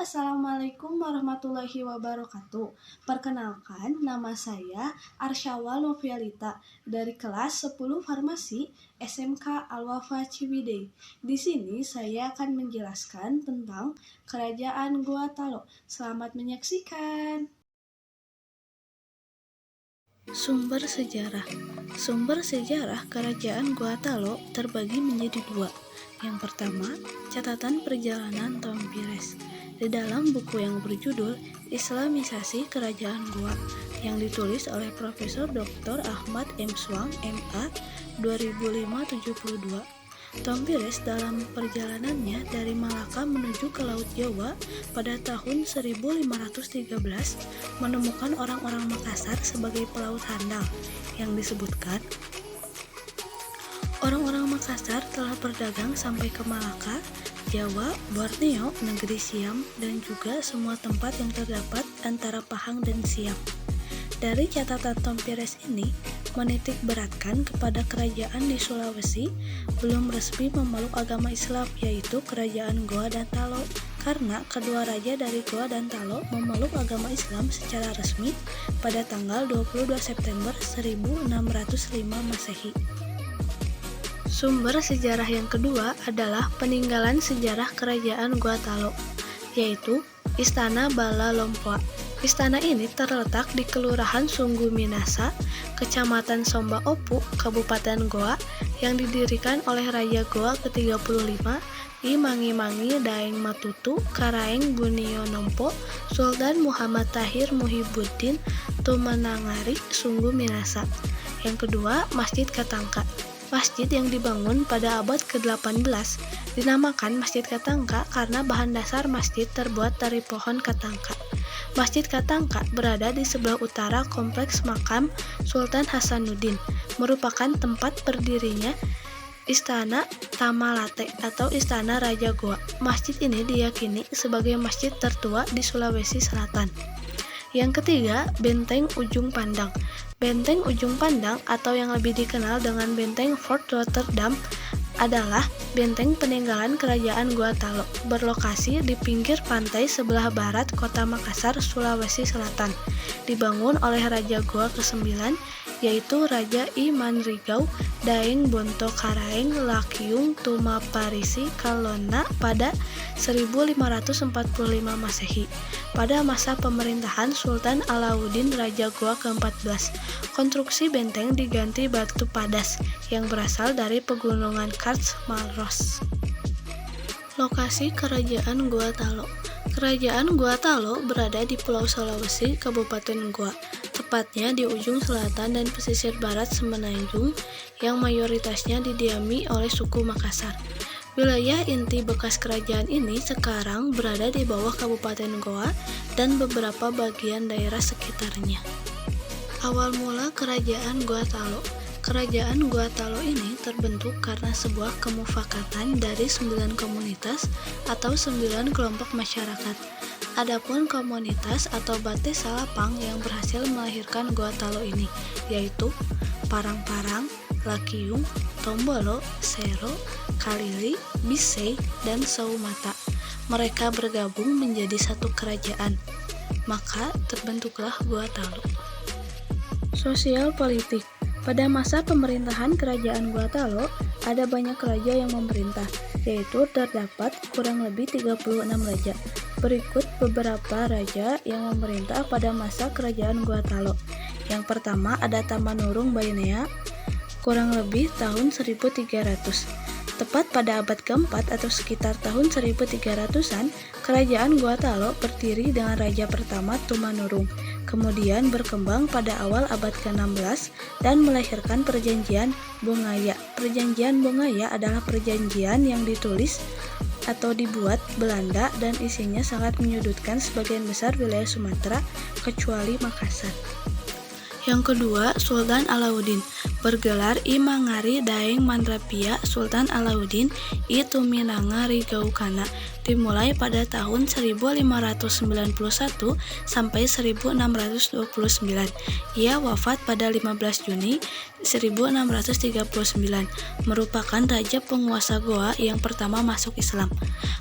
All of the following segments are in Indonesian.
Assalamualaikum warahmatullahi wabarakatuh. Perkenalkan, nama saya Arsyawal Novialita dari kelas 10 Farmasi SMK Al-Wafa Ciwidey. Di sini saya akan menjelaskan tentang Kerajaan Gua Talo. Selamat menyaksikan. Sumber sejarah. Sumber sejarah Kerajaan Gua Talo terbagi menjadi dua. Yang pertama, catatan perjalanan Tompires. Di dalam buku yang berjudul Islamisasi Kerajaan Goa yang ditulis oleh Profesor Dr. Ahmad M. Swang, MA, 2572. Tompires dalam perjalanannya dari Malaka menuju ke Laut Jawa pada tahun 1513 menemukan orang-orang Makassar sebagai pelaut handal yang disebutkan orang-orang Makassar telah berdagang sampai ke Malaka, Jawa, Borneo, negeri Siam, dan juga semua tempat yang terdapat antara Pahang dan Siam. Dari catatan Tompires ini, menitik beratkan kepada kerajaan di Sulawesi belum resmi memeluk agama Islam, yaitu Kerajaan Goa dan Talo, karena kedua raja dari Goa dan Talo memeluk agama Islam secara resmi pada tanggal 22 September 1605 Masehi. Sumber sejarah yang kedua adalah peninggalan sejarah Kerajaan Gua Talo, yaitu Istana Bala Lompoa. Istana ini terletak di Kelurahan Sunggu Minasa, Kecamatan Somba Opu, Kabupaten Goa, yang didirikan oleh Raja Goa ke-35 I Mangi-Mangi Daeng Matutu Karaeng Bunio Nompo Sultan Muhammad Tahir Muhibuddin Tumenangari Sunggu Minasa. Yang kedua, Masjid Katangka. Masjid yang dibangun pada abad ke-18 dinamakan Masjid Katangka karena bahan dasar masjid terbuat dari pohon katangka. Masjid Katangka berada di sebelah utara kompleks makam Sultan Hasanuddin, merupakan tempat berdirinya Istana Tamalate atau Istana Raja Goa. Masjid ini diyakini sebagai masjid tertua di Sulawesi Selatan. Yang ketiga, Benteng Ujung Pandang. Benteng Ujung Pandang atau yang lebih dikenal dengan Benteng Fort Rotterdam adalah benteng peninggalan Kerajaan Gua Talo, berlokasi di pinggir pantai sebelah barat kota Makassar, Sulawesi Selatan. Dibangun oleh Raja Goa ke-9, yaitu Raja I Manrigau Daeng Bonto Karaeng Lakyung Tumaparisi Kalona pada 1545 Masehi. Pada masa pemerintahan Sultan Alauddin Raja Goa ke-14, konstruksi benteng diganti batu padas yang berasal dari pegunungan Karst Maros. Lokasi Kerajaan Gua Talo. Kerajaan Gua Talo berada di Pulau Sulawesi, Kabupaten Goa, tepatnya di ujung selatan dan pesisir barat Semenanjung yang mayoritasnya didiami oleh suku Makassar. Wilayah inti bekas kerajaan ini sekarang berada di bawah Kabupaten Goa dan beberapa bagian daerah sekitarnya. Awal mula Kerajaan Gua Talo. Kerajaan Gua Talo ini terbentuk karena sebuah kemufakatan dari 9 komunitas atau 9 kelompok masyarakat. Adapun komunitas atau Bate Salapang yang berhasil melahirkan Gua Talo ini, yaitu Parang-Parang, Lakyung, Tombolo, Sero, Kalili, Bisei, dan Saumata. Mereka bergabung menjadi satu kerajaan, maka terbentuklah Gua Talo. Sosial politik. Pada masa pemerintahan Kerajaan Gua Talo, ada banyak raja yang memerintah, yaitu terdapat kurang lebih 36 raja. Berikut beberapa raja yang memerintah pada masa Kerajaan Gua Talo. Yang pertama ada Tamanurung Bainea, kurang lebih tahun 1300. Tepat pada abad keempat atau sekitar tahun 1300-an, Kerajaan Gua Talo berdiri dengan raja pertama Tumanurung. Kemudian berkembang pada awal abad ke-16 dan melahirkan Perjanjian Bongaya. Perjanjian Bongaya adalah perjanjian yang ditulis atau dibuat Belanda dan isinya sangat menyudutkan sebagian besar wilayah Sumatera kecuali Makassar. Yang kedua, Sultan Alauddin, bergelar I Mangari Daeng Mandrapia Sultan Alauddin I Tuminanga Rigaukana. dimulai pada tahun 1591 sampai 1629. Ia wafat pada 15 Juni 1639, merupakan raja penguasa Goa yang pertama masuk Islam.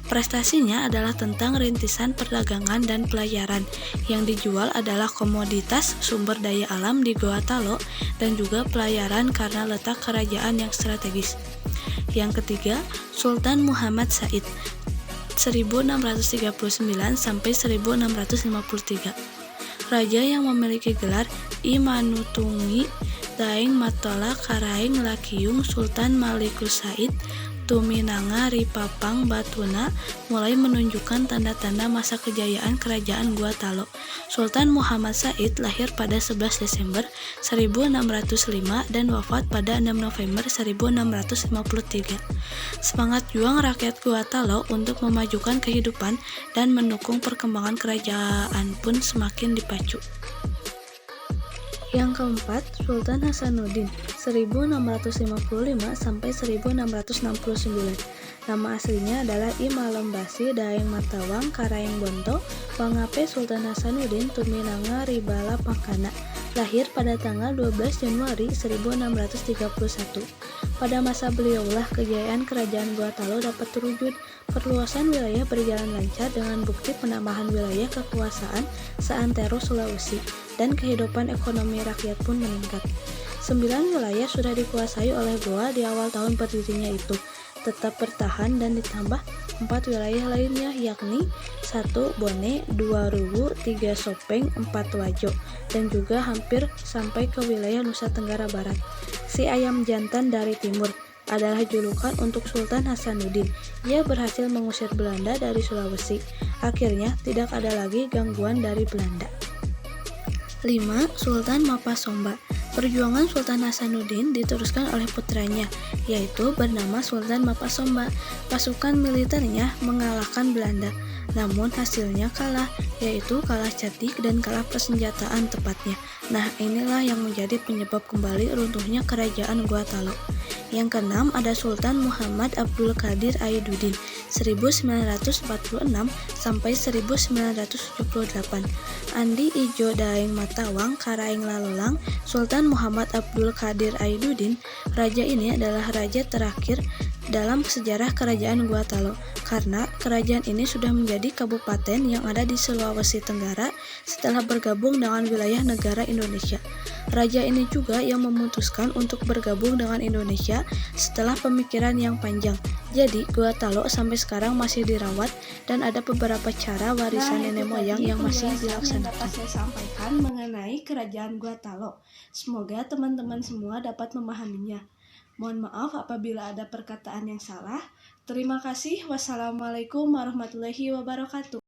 Prestasinya adalah tentang rintisan perdagangan dan pelayaran. Yang dijual adalah komoditas sumber daya alam di Goa Talo dan juga pelayaran karena letak kerajaan yang strategis. Yang ketiga, Sultan Muhammad Said 1639 sampai 1653. Raja yang memiliki gelar I Manutungi Daeng Matola Karaeng Lakiung Sultan Malikus Said Tuminanga Ripapang Batuna mulai menunjukkan tanda-tanda masa kejayaan kerajaan Goa Talo. Sultan Muhammad Said lahir pada 11 Desember 1605 dan wafat pada 6 November 1653. Semangat juang rakyat Goa Talo untuk memajukan kehidupan dan mendukung perkembangan kerajaan pun semakin dipacu. Yang keempat, Sultan Hasanuddin 1655 sampai 1669. Nama aslinya adalah I Malembasi Daeng Matawang Karaeng Bonto Wangape Sultan Hasanuddin Tuminanga Ribala Pangkana. Lahir pada tanggal 12 Januari 1631. Pada masa beliaulah kejayaan kerajaan Goa Talo dapat terwujud. Perluasan wilayah berjalan lancar dengan bukti penambahan wilayah kekuasaan seantero Sulawesi, dan kehidupan ekonomi rakyat pun meningkat. 9 wilayah sudah dikuasai oleh Goa di awal tahun berdirinya itu, tetap bertahan dan ditambah 4 wilayah lainnya, yakni 1 Bone, 2 Ruwu, 3 Sopeng, 4 Wajo, dan juga hampir sampai ke wilayah Nusa Tenggara Barat. Si ayam jantan dari timur adalah julukan untuk Sultan Hasanuddin. Ia berhasil mengusir Belanda dari Sulawesi. Akhirnya tidak ada lagi gangguan dari Belanda. 5. Sultan Mapasomba. Perjuangan Sultan Hasanuddin diteruskan oleh putranya, yaitu bernama Sultan Mapasomba. Pasukan militernya mengalahkan Belanda, namun hasilnya kalah, yaitu kalah cantik dan kalah persenjataan tepatnya. Nah, inilah yang menjadi penyebab kembali runtuhnya kerajaan Goa Talo. Yang keenam ada Sultan Muhammad Abdul Qadir Aiduddin 1946 sampai 1978. Andi Ijo Daeng Matawang Karaeng Lalulang Sultan Muhammad Abdul Qadir Aiduddin. Raja ini adalah raja terakhir dalam sejarah kerajaan Goa Talo, karena kerajaan ini sudah menjadi kabupaten yang ada di Sulawesi Tenggara setelah bergabung dengan wilayah negara Indonesia. Raja ini juga yang memutuskan untuk bergabung dengan Indonesia setelah pemikiran yang panjang. Jadi Goa Talo sampai sekarang masih dirawat dan ada beberapa cara warisan nenek moyang yang masih dilaksanakan. Dapat saya sampaikan mengenai kerajaan Goa Talo. Semoga teman-teman semua dapat memahaminya. Mohon maaf apabila ada perkataan yang salah. Terima kasih. Wassalamualaikum warahmatullahi wabarakatuh.